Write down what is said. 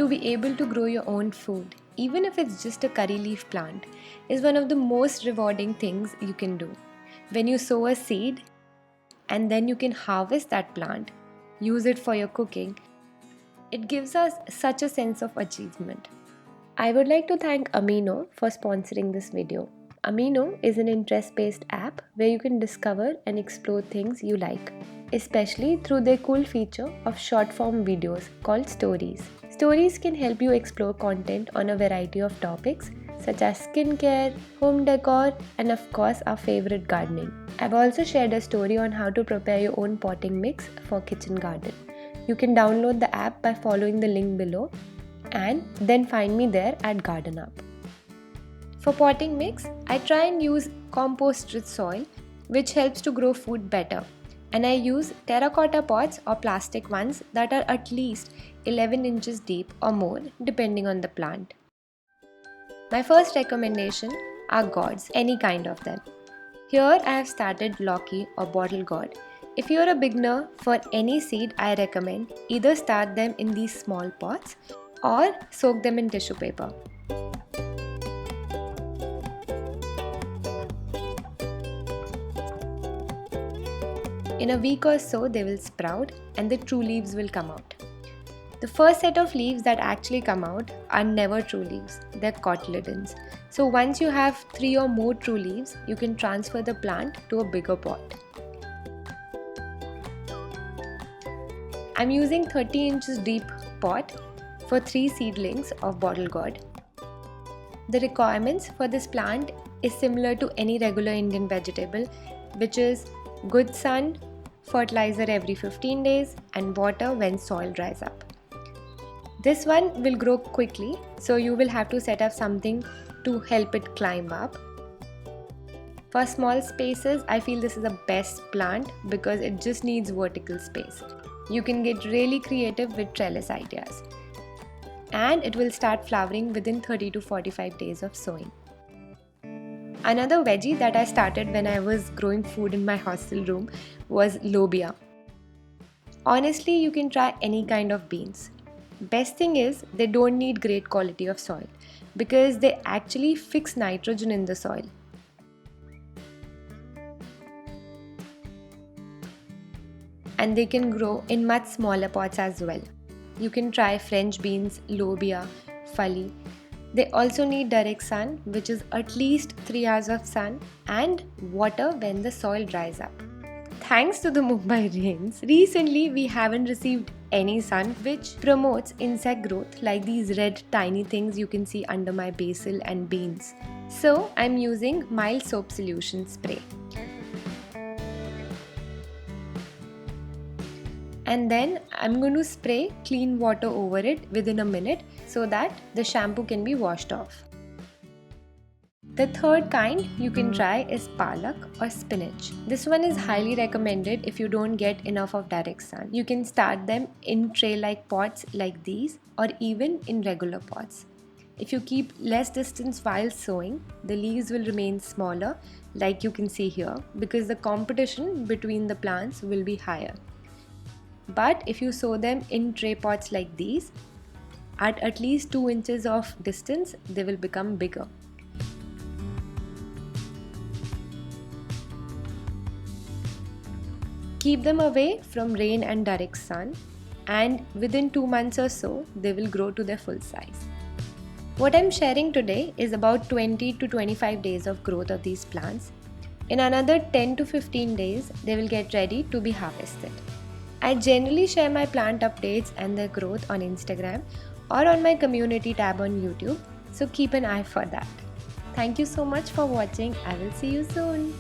to be able to grow your own food, even if it's just a curry leaf plant, is one of the most rewarding things you can do. When you sow a seed and then you can harvest that plant, use it for your cooking, it gives us such a sense of achievement. I would like to thank Amino for sponsoring this video. Amino is an interest-based app where you can discover and explore things you like, especially through their cool feature of short-form videos called stories. Stories can help you explore content on a variety of topics such as skincare, home decor, and of course our favorite gardening. I've also shared a story on how to prepare your own potting mix for kitchen garden. You can download the app by following the link below and then find me there at Garden Up. For potting mix, I try and use compost-rich soil, which helps to grow food better. And I use terracotta pots or plastic ones that are at least 11 inches deep or more depending on the plant. My first recommendation are gourds, any kind of them. Here I have started Loki or bottle gourd. If you are a beginner for any seed, I recommend either start them in these small pots or soak them in tissue paper. In a week or so, they will sprout and the true leaves will come out. The first set of leaves that actually come out are never true leaves, they're cotyledons. So once you have 3 or more true leaves, you can transfer the plant to a bigger pot. I'm using 30 inches deep pot for 3 seedlings of bottle gourd. The requirements for this plant is similar to any regular Indian vegetable, which is good sun, fertilizer every 15 days and water when soil dries up. This one will grow quickly, so you will have to set up something to help it climb up. For small spaces, I feel this is the best plant because it just needs vertical space. You can get really creative with trellis ideas. And it will start flowering within 30 to 45 days of sowing. Another veggie that I started when I was growing food in my hostel room was Lobiya. Honestly, you can try any kind of beans. Best thing is they don't need great quality of soil because they actually fix nitrogen in the soil. And they can grow in much smaller pots as well. You can try French beans, Lobiya, Phali. They also need direct sun, which is at least 3 hours of sun, and water when the soil dries up. Thanks to the Mumbai rains, recently we haven't received any sun, which promotes insect growth like these red tiny things you can see under my basil and beans. So I'm using mild soap solution spray. And then I'm going to spray clean water over it within a minute so that the shampoo can be washed off. The third kind you can try is palak or spinach. This one is highly recommended if you don't get enough of direct sun. You can start them in tray-like pots like these or even in regular pots. If you keep less distance while sowing, the leaves will remain smaller like you can see here because the competition between the plants will be higher. But if you sow them in tray pots like these, at least 2 inches of distance, they will become bigger. Keep them away from rain and direct sun, and within 2 months or so, they will grow to their full size. What I'm sharing today is about 20 to 25 days of growth of these plants. In another 10 to 15 days, they will get ready to be harvested. I generally share my plant updates and their growth on Instagram or on my community tab on YouTube, so keep an eye for that. Thank you so much for watching. I will see you soon.